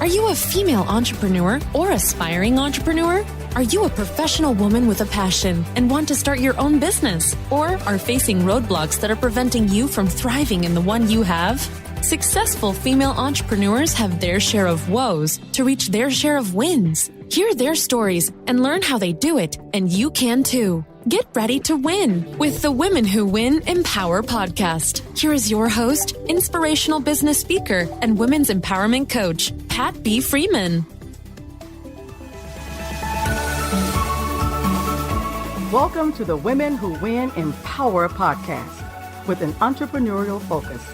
Are you a female entrepreneur or aspiring entrepreneur? Are you a professional woman with a passion and want to start your own business? Or are facing roadblocks that are preventing you from thriving in the one you have? Successful female entrepreneurs have their share of woes to reach their share of wins. Hear their stories and learn how they do it, and you can too. Get ready to win with the Women Who Win Empower podcast. Here is your host, inspirational business speaker, and women's empowerment coach, Pat B. Freeman. Welcome to the Women Who Win Empower podcast with an entrepreneurial focus.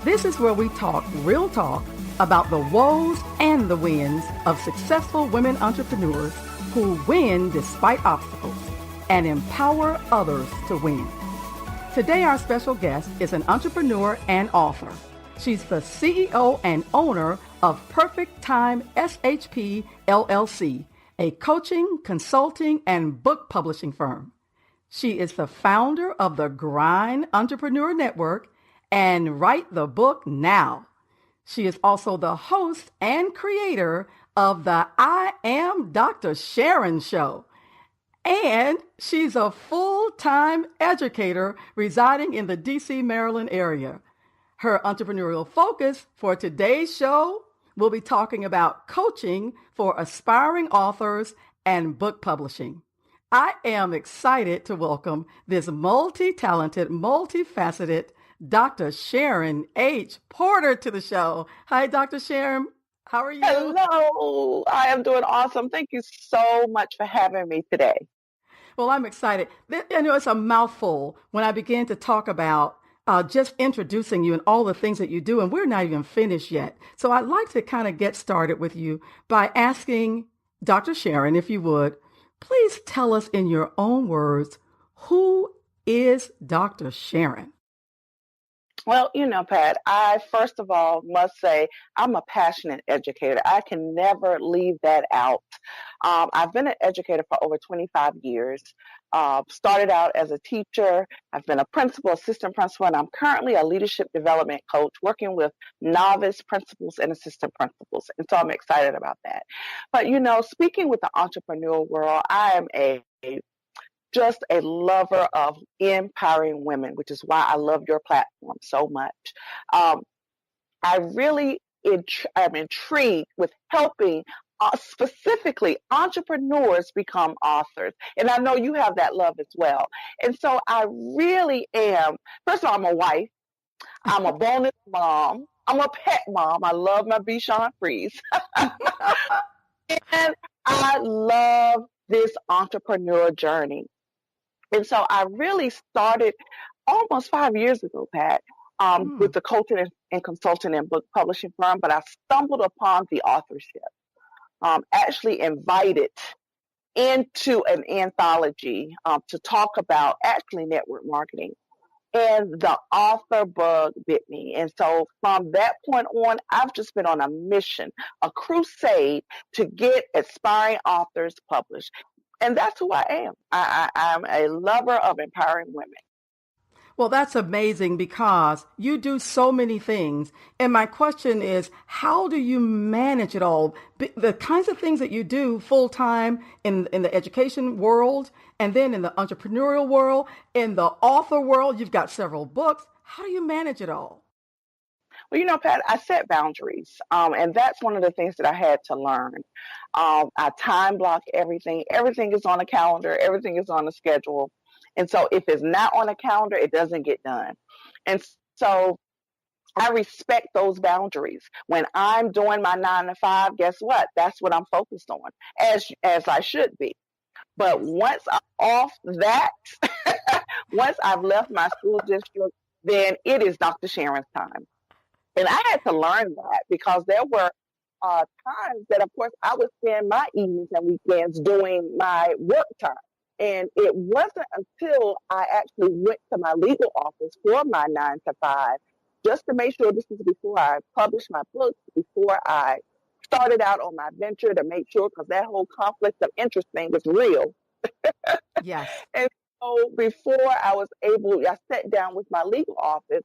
This is where we talk real talk about the woes and the wins of successful women entrepreneurs who win despite obstacles and empower others to win. Today, our special guest is an entrepreneur and author. She's the CEO and owner of Perfect Time SHP LLC, a coaching, consulting, and book publishing firm. She is the founder of the Grind Entrepreneur Network and Write the Book Now. She is also the host and creator of the I Am Dr. Sharon Show. And she's a full-time educator residing in the D.C., Maryland area. Her entrepreneurial focus for today's show will be talking about coaching for aspiring authors and book publishing. I am excited to welcome this multi-talented, multifaceted Dr. Sharon H. Porter to the show. Hi, Dr. Sharon. How are you? Hello. I am doing awesome. Thank you so much for having me today. Well, I'm excited. I know it's a mouthful when I begin to talk about just introducing you and all the things that you do, and we're not even finished yet. So I'd like to kind of get started with you by asking Dr. Sharon, if you would, please tell us in your own words, who is Dr. Sharon? Well, Pat, I first of all must say I'm a passionate educator. I can never leave that out. I've been an educator for over 25 years. Started out as a teacher. I've been a principal, assistant principal, and I'm currently a leadership development coach working with novice principals and assistant principals. And so I'm excited about that. But, speaking with the entrepreneurial world, I am just a lover of empowering women, which is why I love your platform so much. I really am intrigued with helping specifically entrepreneurs become authors. And I know you have that love as well. And so I really am, first of all, I'm a wife. I'm a bonus mom. I'm a pet mom. I love my Bichon Frise. And I love this entrepreneur journey. And so I really started almost 5 years ago, Pat, with the coaching and consulting and book publishing firm, but I stumbled upon the authorship, actually invited into an anthology to talk about actually network marketing. And the author bug bit me. And so from that point on, I've just been on a mission, a crusade to get aspiring authors published. And that's who I am. I'm a lover of empowering women. Well, that's amazing because you do so many things. And my question is, how do you manage it all? The kinds of things that you do full time in the education world, and then in the entrepreneurial world, in the author world, you've got several books. How do you manage it all? Well, Pat, I set boundaries, and that's one of the things that I had to learn. I time block everything. Everything is on a calendar. Everything is on a schedule. And so if it's not on a calendar, it doesn't get done. And so I respect those boundaries. When I'm doing my 9 to 5, guess what? That's what I'm focused on, as I should be. But once I'm off that, once I've left my school district, then it is Dr. Sharon's time. And I had to learn that because there were times that, of course, I would spend my evenings and weekends doing my work time. And it wasn't until I actually went to my legal office for my 9 to 5, just to make sure, this was before I published my books, before I started out on my venture, to make sure, because that whole conflict of interest thing was real. Yes. And so before I sat down with my legal office,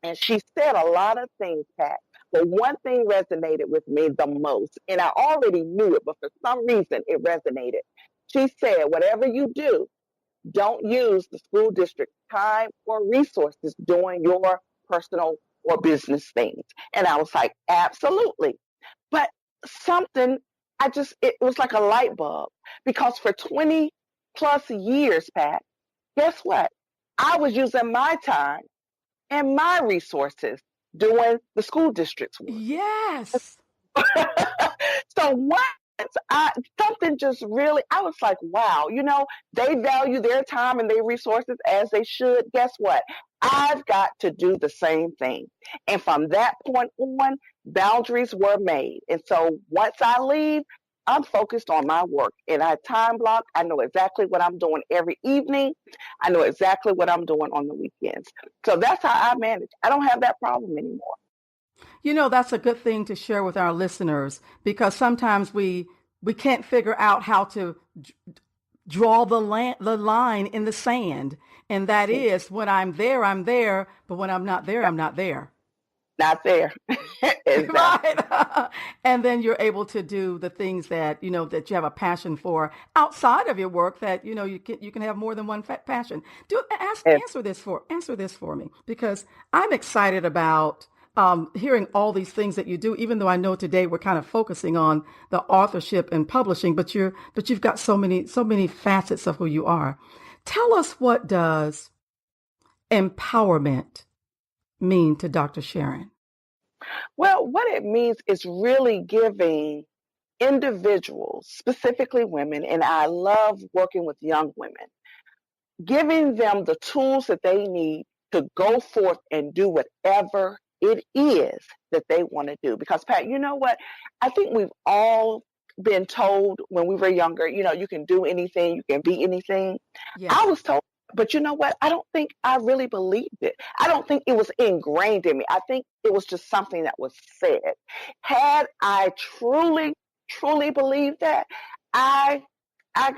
And she said a lot of things, Pat. But one thing resonated with me the most, and I already knew it, but for some reason it resonated. She said, whatever you do, don't use the school district time or resources doing your personal or business things. And I was like, absolutely. But something, it was like a light bulb because for 20 plus years, Pat, guess what? I was using my time and my resources doing the school district's work. Yes. So once something just really, I was like, wow, they value their time and their resources as they should. Guess what? I've got to do the same thing. And from that point on, boundaries were made. And so once I leave, I'm focused on my work and I time block. I know exactly what I'm doing every evening. I know exactly what I'm doing on the weekends. So that's how I manage. I don't have that problem anymore. That's a good thing to share with our listeners because sometimes we can't figure out how to draw the line in the sand. And that is when I'm there, but when I'm not there, I'm not there. Not there. Exactly. Right. And then you're able to do the things that, that you have a passion for outside of your work that, you can have more than one passion. Answer this for me because I'm excited about hearing all these things that you do, even though I know today we're kind of focusing on the authorship and publishing, but you've got so many facets of who you are. Tell us, what does empowerment mean to Dr. Sharon? Well, what it means is really giving individuals, specifically women, and I love working with young women, giving them the tools that they need to go forth and do whatever it is that they want to do. Because, Pat, you know what? I think we've all been told when we were younger, you can do anything, you can be anything. Yes. I was told, but you know what? I don't think I really believed it. I don't think it was ingrained in me. I think it was just something that was said. Had I truly, truly believed that,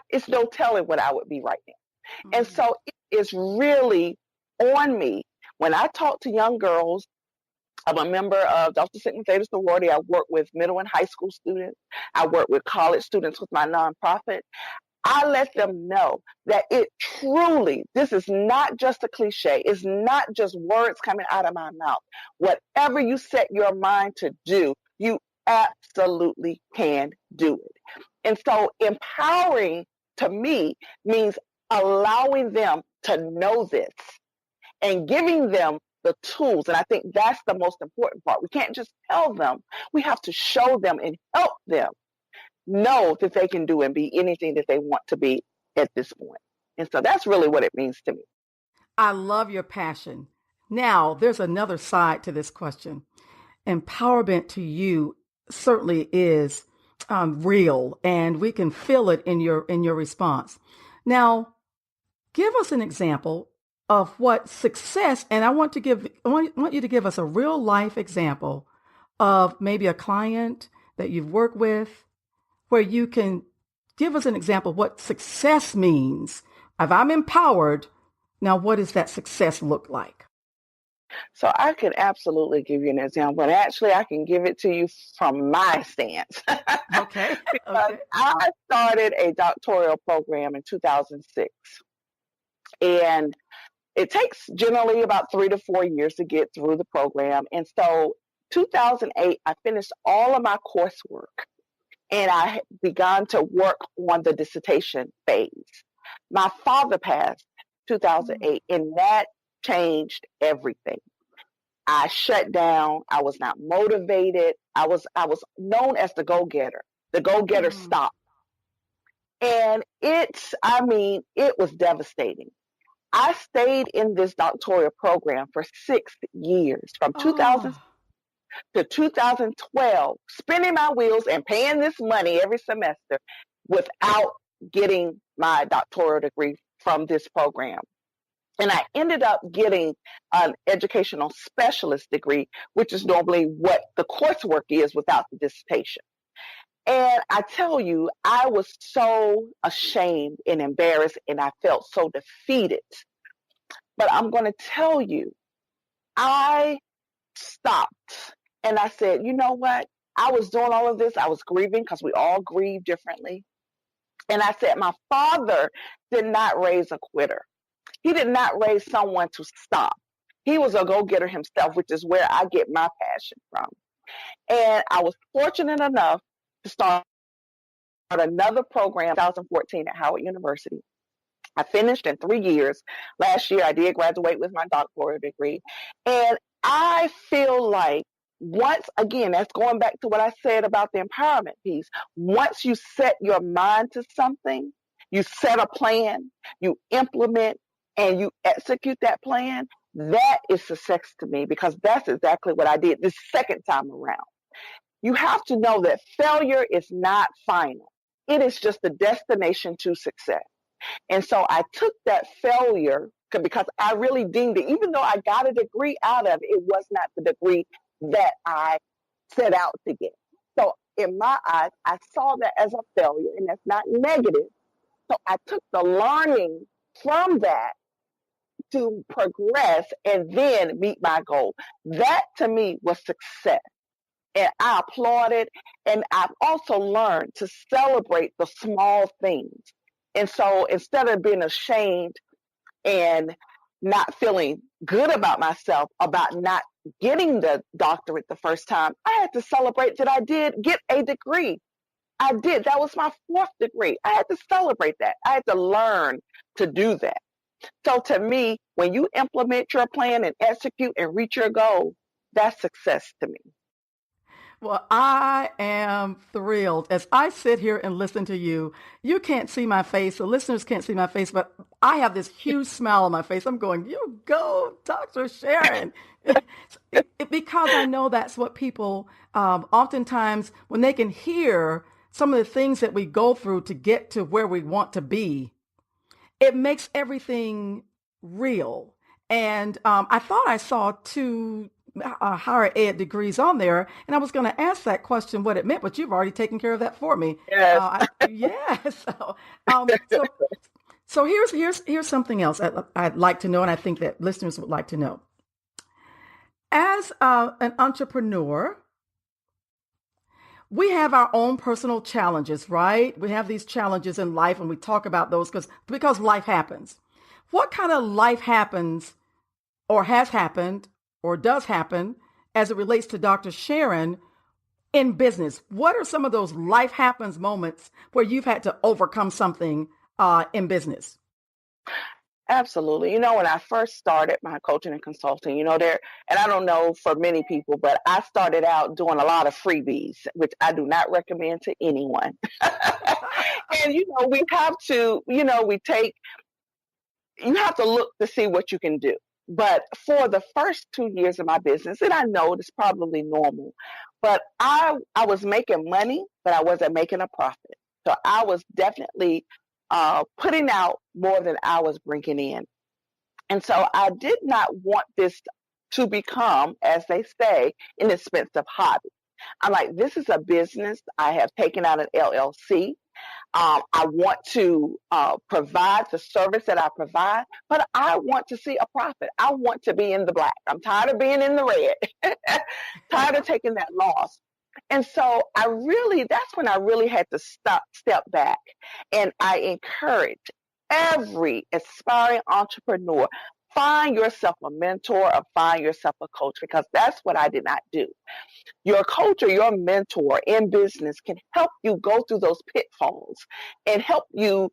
it's no telling what I would be right now. Mm-hmm. And so it is really on me. When I talk to young girls, I'm a member of Delta Sigma Theta sorority. I work with middle and high school students. I work with college students with my nonprofit. I let them know that this is not just a cliche. It's not just words coming out of my mouth. Whatever you set your mind to do, you absolutely can do it. And so empowering to me means allowing them to know this and giving them the tools. And I think that's the most important part. We can't just tell them. We have to show them and help them know that they can do and be anything that they want to be at this point. And so that's really what it means to me. I love your passion. Now, there's another side to this question. Empowerment to you certainly is real, and we can feel it in your response. Now, give us an example of what success, and I want you to give us a real life example of maybe a client that you've worked with, where you can give us an example of what success means. If I'm empowered, now what does that success look like? So I could absolutely give you an example, and actually I can give it to you from my stance. Okay. Because I started a doctoral program in 2006, and it takes generally about 3 to 4 years to get through the program. And so 2008, I finished all of my coursework, and I began to work on the dissertation phase. My father passed 2008, and that changed everything. I shut down. I was not motivated. I was known as the go-getter. The go-getter stopped. And it was devastating. I stayed in this doctoral program for 6 years, from 2000 to 2012, spinning my wheels and paying this money every semester without getting my doctoral degree from this program. And I ended up getting an educational specialist degree, which is normally what the coursework is without the dissertation. And I tell you, I was so ashamed and embarrassed, and I felt so defeated. But I'm going to tell you, I stopped and I said, you know what? I was doing all of this. I was grieving because we all grieve differently. And I said, my father did not raise a quitter. He did not raise someone to stop. He was a go-getter himself, which is where I get my passion from. And I was fortunate enough to start another program in 2014 at Howard University. I finished in 3 years. Last year, I did graduate with my doctoral degree. And I feel like once again, that's going back to what I said about the empowerment piece. Once you set your mind to something, you set a plan, you implement, and you execute that plan, that is success to me because that's exactly what I did this second time around. You have to know that failure is not final. It is just the destination to success. And so I took that failure because I really deemed it, even though I got a degree out of it, it was not the degree that I set out to get. So in my eyes, I saw that as a failure, and that's not negative. So I took the learning from that to progress and then meet my goal. That to me was success. And I applaud it. And I've also learned to celebrate the small things. And so instead of being ashamed and not feeling good about myself about not getting the doctorate the first time, I had to celebrate that I did get a degree. I did. That was my 4th degree. I had to celebrate that. I had to learn to do that. So to me, when you implement your plan and execute and reach your goal, that's success to me. Well, I am thrilled. As I sit here and listen to you, you can't see my face. The listeners can't see my face, but I have this huge smile on my face. I'm going, you go, Dr. Sharon. Because I know that's what people, oftentimes, when they can hear some of the things that we go through to get to where we want to be, it makes everything real. And I thought I saw 2 higher ed degrees on there, and I was going to ask that question what it meant, but you've already taken care of that for me. Yes. Yes. So here's something else I'd like to know, and I think that listeners would like to know. As an entrepreneur, we have our own personal challenges, right? We have these challenges in life, and we talk about those because life happens. What kind of life happens or has happened or does happen as it relates to Dr. Sharon in business? What are some of those life happens moments where you've had to overcome something in business? Absolutely. When I first started my coaching and consulting, and I don't know for many people, but I started out doing a lot of freebies, which I do not recommend to anyone. And, we have to, you have to look to see what you can do. But for the first 2 years of my business, and I know it's probably normal, but I was making money, but I wasn't making a profit. So I was definitely putting out more than I was bringing in. And so I did not want this to become, as they say, an expensive hobby. I'm like, this is a business. I have taken out an LLC. I want to provide the service that I provide, but I want to see a profit. I want to be in the black. I'm tired of being in the red, tired of taking that loss. And so that's when I really had to step back. And I encourage every aspiring entrepreneur, find yourself a mentor or find yourself a coach, because that's what I did not do. Your coach or your mentor in business can help you go through those pitfalls and help you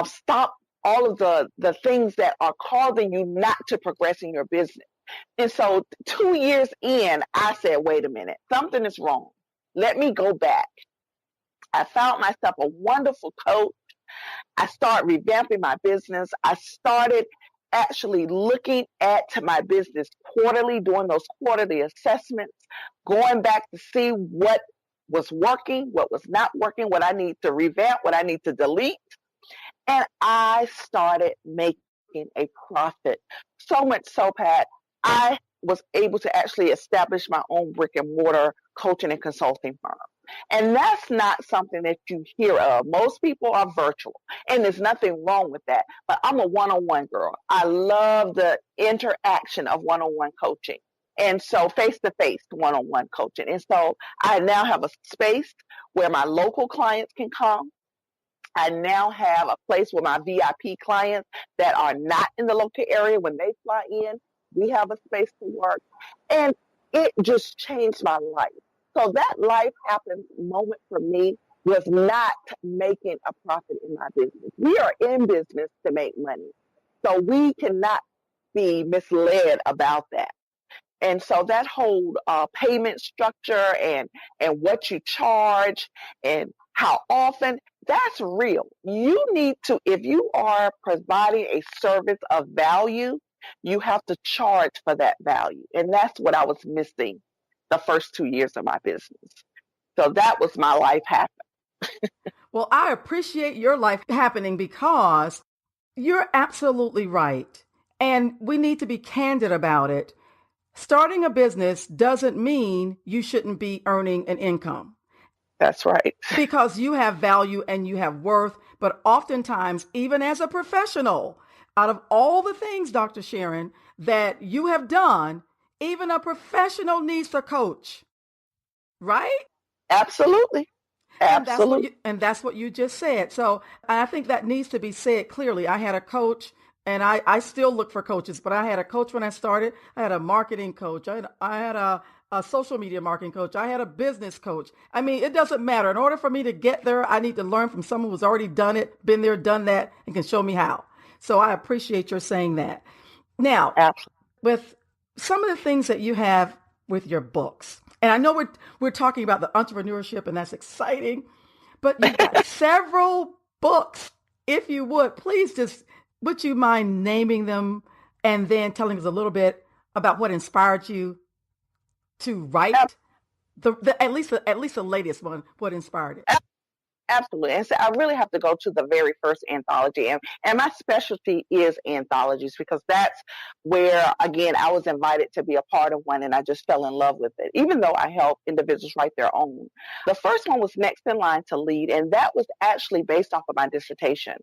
stop all of the things that are causing you not to progress in your business. And so 2 years in, I said, wait a minute, something is wrong. Let me go back. I found myself a wonderful coach. I started revamping my business. I started actually looking at my business quarterly, doing those quarterly assessments, going back to see what was working, what was not working, what I need to revamp, what I need to delete. And I started making a profit. So much so, Pat, I was able to actually establish my own brick and mortar coaching and consulting firm. And that's not something that you hear of. Most people are virtual, and there's nothing wrong with that. But I'm a one-on-one girl. I love the interaction of one-on-one coaching. And so face-to-face one-on-one coaching. And so I now have a space where my local clients can come. I now have a place where my VIP clients that are not in the local area, when they fly in, we have a space to work. And it just changed my life. So that life happened moment for me was not making a profit in my business. We are in business to make money. So we cannot be misled about that. And so that whole payment structure and what you charge and how often, that's real. You need to, if you are providing a service of value, you have to charge for that value. And that's what I was missing the first 2 years of my business. So that was my life happen. Well, I appreciate your life happening because you're absolutely right. And we need to be candid about it. Starting a business doesn't mean you shouldn't be earning an income. That's right. Because you have value and you have worth. But oftentimes, even as a professional, out of all the things, Dr. Sharon, that you have done, even a professional needs a coach, right? Absolutely. Absolutely. And that's what you just said. So I think that needs to be said clearly. I had a coach, and I still look for coaches, but I had a coach when I started. I had a marketing coach. I had a social media marketing coach. I had a business coach. I mean, it doesn't matter. In order for me to get there, I need to learn from someone who's already done it, been there, done that, and can show me how. So I appreciate your saying that. Now, Absolutely. with some of the things that you have with your books, and I know we're talking about the entrepreneurship, and that's exciting, but you've got several books. If you would, please would you mind naming them and then telling us a little bit about what inspired you to write at least the latest one, what inspired it? Absolutely. And so I really have to go to the very first anthology. And my specialty is anthologies because that's where, again, I was invited to be a part of one and I just fell in love with it, even though I help individuals write their own. The first one was Next in Line to Lead, and that was actually based off of my dissertation.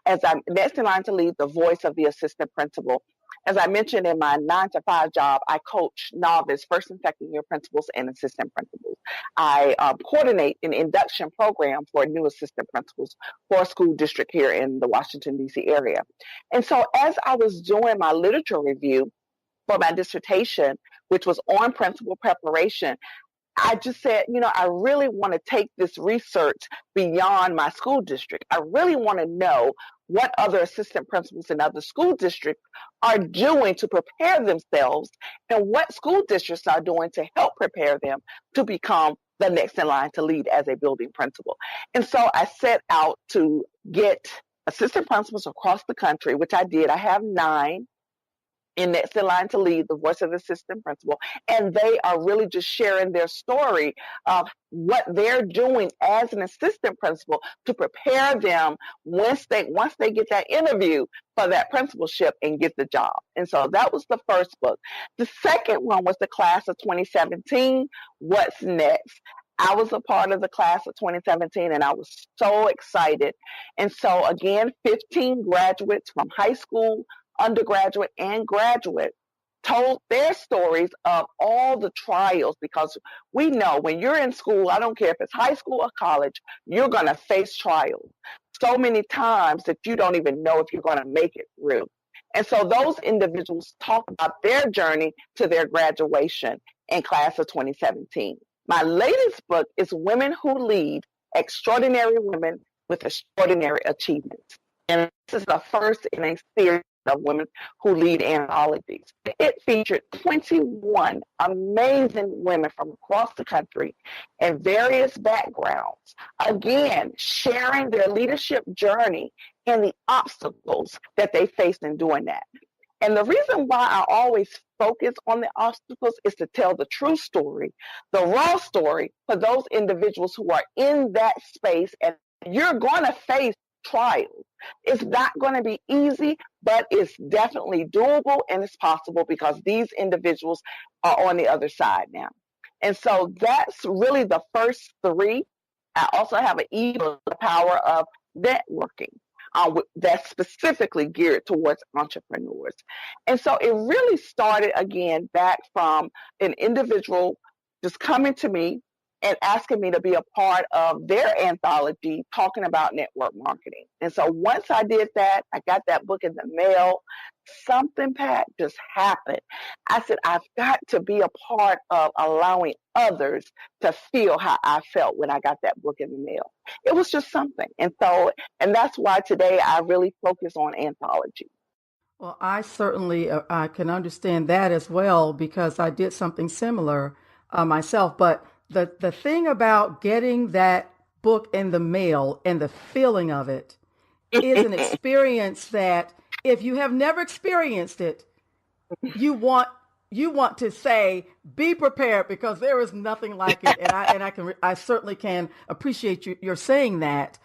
As I'm next in line to lead, the voice of the assistant principal. As I mentioned in my 9-to-5 job, I coach novice first and second year principals and assistant principals. I coordinate an induction program for new assistant principals for a school district here in the Washington, D.C. area. And so as I was doing my literature review for my dissertation, which was on principal preparation, I just said, I really want to take this research beyond my school district. I really want to know what other assistant principals in other school districts are doing to prepare themselves and what school districts are doing to help prepare them to become the next in line to lead as a building principal. And so I set out to get assistant principals across the country, which I did. I have 9. In Next in Line to Lead, the voice of the assistant principal. And they are really just sharing their story of what they're doing as an assistant principal to prepare them once they get that interview for that principalship and get the job. And so that was the first book. The second one was the class of 2017, What's Next? I was a part of the class of 2017 and I was so excited. And so again, 15 graduates from high school, undergraduate and graduate told their stories of all the trials, because we know when you're in school, I don't care if it's high school or college, you're going to face trials so many times that you don't even know if you're going to make it through. And so those individuals talk about their journey to their graduation in class of 2017. My latest book is Women Who Lead, Extraordinary Women with Extraordinary Achievements. And this is the first in a series of Women Who Lead anthologies. It featured 21 amazing women from across the country in various backgrounds, again, sharing their leadership journey and the obstacles that they faced in doing that. And the reason why I always focus on the obstacles is to tell the true story, the raw story for those individuals who are in that space, and you're going to face trials. It's not going to be easy, but it's definitely doable and it's possible because these individuals are on the other side now. And so that's really the first three. I also have an ebook, The Power of Networking, that's specifically geared towards entrepreneurs. And so it really started again back from an individual just coming to me and asking me to be a part of their anthology talking about network marketing. And so once I did that, I got that book in the mail. Something, Pat, just happened. I said, I've got to be a part of allowing others to feel how I felt when I got that book in the mail. It was just something. And that's why today I really focus on anthology. Well, I certainly I can understand that as well because I did something similar myself. But the thing about getting that book in the mail and the feeling of it is an experience that if you have never experienced it, you want to say, be prepared because there is nothing like it. I certainly can appreciate you're saying that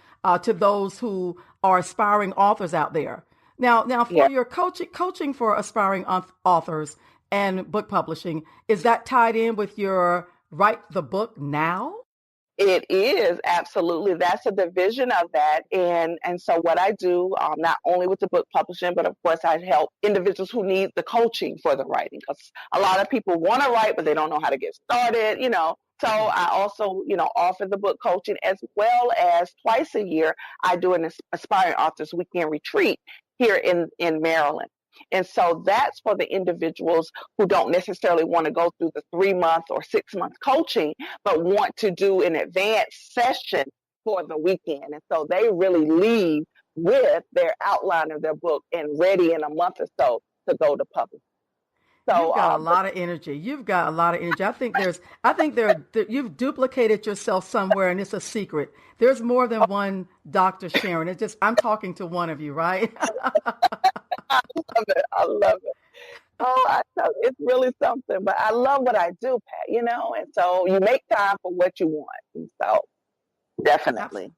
to those who are aspiring authors out there. Now for Yeah. your coaching for aspiring authors and book publishing, is that tied in with your Write the Book Now? It is absolutely. That's a division of that, and so what I do, not only with the book publishing, but of course I help individuals who need the coaching for the writing, because a lot of people want to write, but they don't know how to get started. So I also, offer the book coaching as well as twice a year I do an aspiring authors weekend retreat here in Maryland. And so that's for the individuals who don't necessarily want to go through the 3-month or 6-month coaching, but want to do an advanced session for the weekend. And so they really leave with their outline of their book and ready in a month or so to go to publish. So You've got a lot of energy. You've got a lot of energy. I think you've duplicated yourself somewhere, and it's a secret. There's more than one Dr. Sharon. I'm talking to one of you, right? I love it. I love it. Oh, I tell you, it's really something. But I love what I do, Pat, and so you make time for what you want. And so definitely.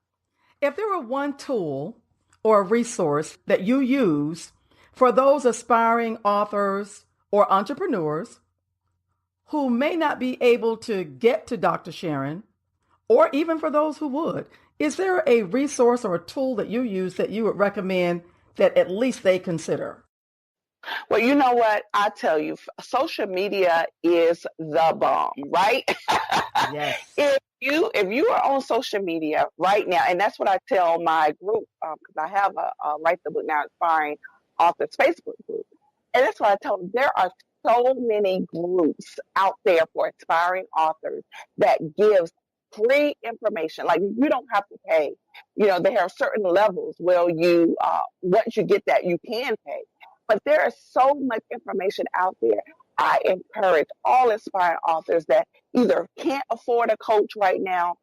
If there were one tool or a resource that you use for those aspiring authors or entrepreneurs who may not be able to get to Dr. Sharon, or even for those who would, is there a resource or a tool that you use that you would recommend that at least they consider? Well, you know what? I tell you, social media is the bomb, right? Yes. If you are on social media right now, and that's what I tell my group, because I have a Write the Book Now Inspiring Authors Facebook group, and that's what I tell them. There are so many groups out there for aspiring authors that gives free information. Like you don't have to pay. They have certain levels where you once you get that, you can pay. But there is so much information out there. I encourage all aspiring authors that either can't afford a coach right now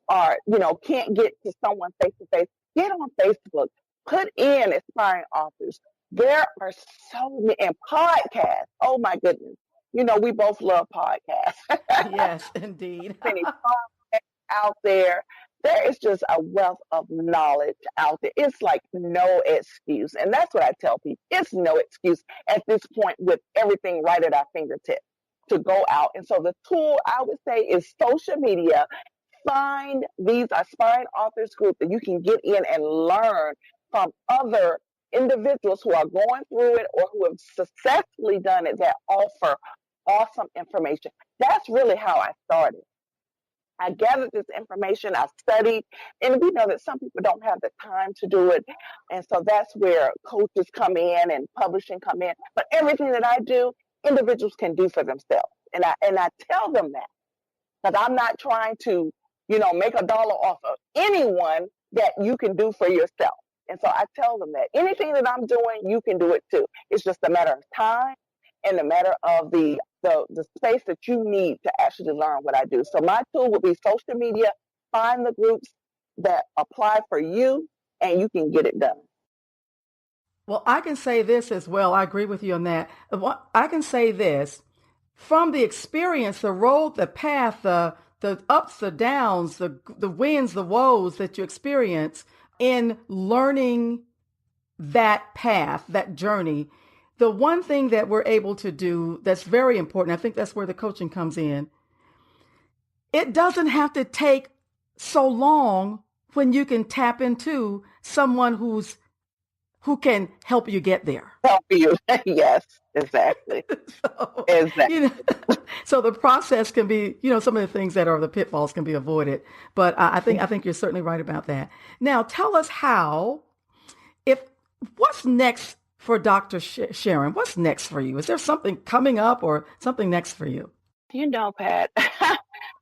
or, can't get to someone face to face. Get on Facebook, put in aspiring authors. There are so many, and podcasts. Oh my goodness. We both love podcasts. Yes, indeed. Many podcasts out there. There is just a wealth of knowledge out there. It's like no excuse. And that's what I tell people. It's no excuse at this point with everything right at our fingertips to go out. And so the tool I would say is social media. Find these aspiring authors group that you can get in and learn from other individuals who are going through it or who have successfully done it that offer awesome information. That's really how I started. I gathered this information, I studied, and we know that some people don't have the time to do it. And so that's where coaches come in and publishing come in. But everything that I do, individuals can do for themselves. And I tell them that. Because I'm not trying to, make $1 off of anyone that you can do for yourself. And so I tell them that anything that I'm doing, you can do it too. It's just a matter of time and a matter of the space that you need to actually learn what I do. So my tool would be social media. Find the groups that apply for you, and you can get it done. Well, I can say this as well. I agree with you on that. I can say this. From the experience, the road, the path, the ups, the downs, the wins, the woes that you experience in learning that path, that journey, the one thing that we're able to do that's very important, I think that's where the coaching comes in, it doesn't have to take so long when you can tap into someone who can help you get there. Help you. Yes, exactly. So, Exactly. So the process can be, some of the things that are the pitfalls can be avoided. But I think you're certainly right about that. Now, tell us what's next for Dr. Sharon? What's next for you? Is there something coming up or something next for you? Pat,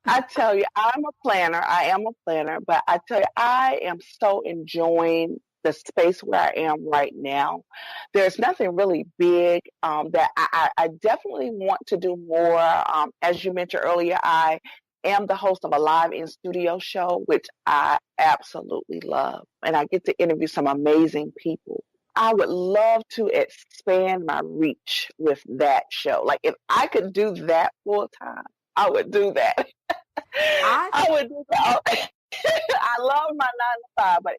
I tell you, I'm a planner. I am a planner, but I tell you, I am so enjoying the space where I am right now. There's nothing really big that I definitely want to do more. As you mentioned earlier, I am the host of a live in studio show, which I absolutely love. And I get to interview some amazing people. I would love to expand my reach with that show. Like if I could do that full time, I would do that. I would do that. I love my 9 to 5, but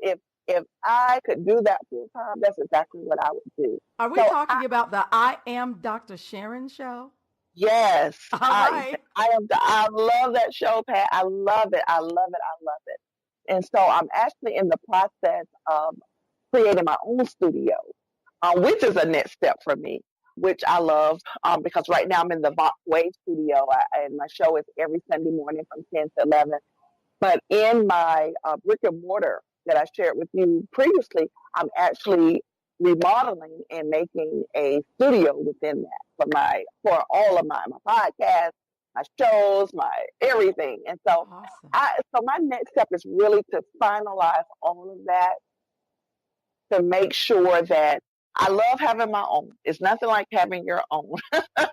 if I could do that full time, that's exactly what I would do. Are we talking about the I Am Dr. Sharon show? Yes. All right. I love that show, Pat. I love it. I love it. I love it. And so I'm actually in the process of creating my own studio, which is a next step for me, which I love because right now I'm in the Wave studio and my show is every Sunday morning from 10 to 11. But in my brick and mortar that I shared with you previously, I'm actually remodeling and making a studio within that for all of my podcasts, my shows, my everything. And so awesome. So my next step is really to finalize all of that, to make sure that I love having my own. It's nothing like having your own. Yes,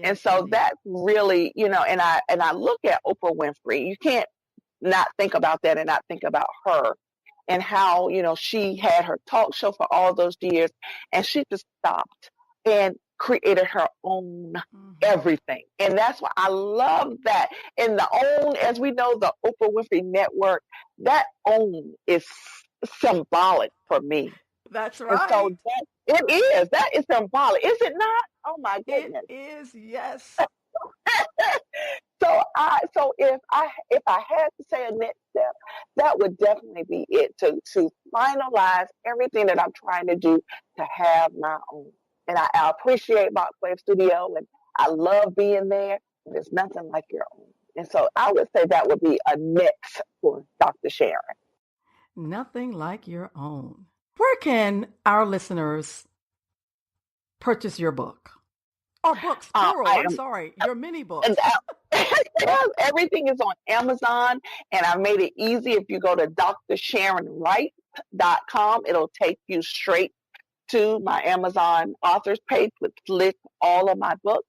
and so indeed. that's really, and I look at Oprah Winfrey. You can't not think about that and not think about her and how, she had her talk show for all those years and she just stopped and created her own everything. And that's why I love that. And as we know, the Oprah Winfrey Network, that own is symbolic for me. That's right. And so that is symbolic, is it not? Oh my goodness. It is, yes. So if I had to say a next step, that would definitely be it, to finalize everything that I'm trying to do to have my own. And I appreciate Wave Studio and I love being there. There's nothing like your own. And so I would say that would be a next for Dr. Sharon. Nothing like your own. Where can our listeners purchase your book? Or books, plural. Your mini books. Everything is on Amazon, and I made it easy. If you go to drsharonwright.com, it'll take you straight to my Amazon authors page, which lists all of my books,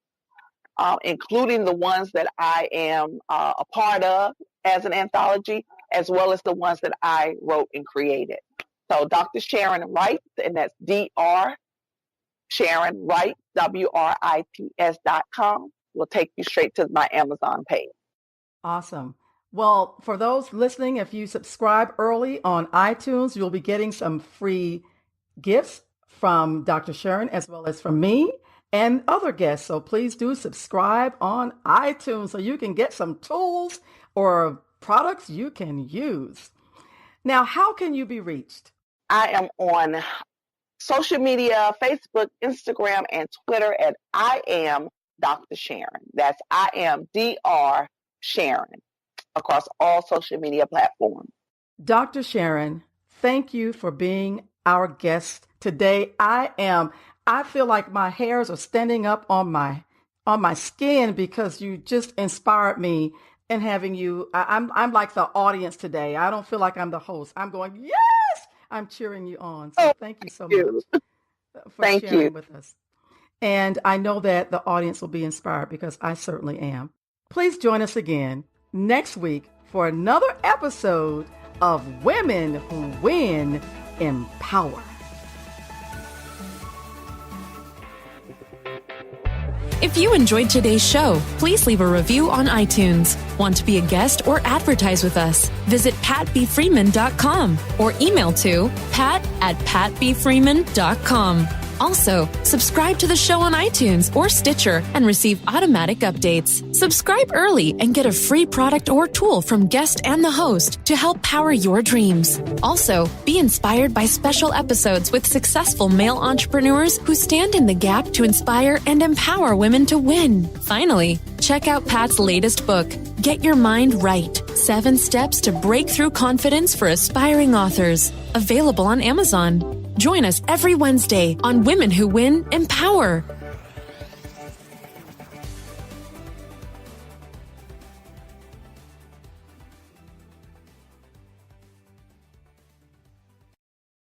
including the ones that I am a part of as an anthology, as well as the ones that I wrote and created. So Dr. Sharon Wright, and that's Dr. Sharon Wright, WRITS.com, will take you straight to my Amazon page. Awesome. Well, for those listening, if you subscribe early on iTunes, you'll be getting some free gifts from Dr. Sharon as well as from me and other guests. So please do subscribe on iTunes so you can get some tools or products you can use. Now, how can you be reached? I am on social media, Facebook, Instagram, and Twitter at I Am Dr. Sharon. That's I Am Dr. Sharon across all social media platforms. Dr. Sharon, thank you for being our guest today. I feel like my hairs are standing up on my skin because you just inspired me in having you. I'm like the audience today. I don't feel like I'm the host. I'm going, yes! I'm cheering you on. So thank you so much for sharing with us. And I know that the audience will be inspired because I certainly am. Please join us again next week for another episode of Women Who Win in Power. If you enjoyed today's show, please leave a review on iTunes. Want to be a guest or advertise with us? Visit patbfreeman.com or email to pat@patbfreeman.com. Also, subscribe to the show on iTunes or Stitcher and receive automatic updates. Subscribe early and get a free product or tool from guest and the host to help power your dreams. Also, be inspired by special episodes with successful male entrepreneurs who stand in the gap to inspire and empower women to win. Finally, check out Pat's latest book, Get Your Mind Right: 7 Steps to Breakthrough Confidence for Aspiring Authors. Available on Amazon. Join us every Wednesday on Women Who Win Empower.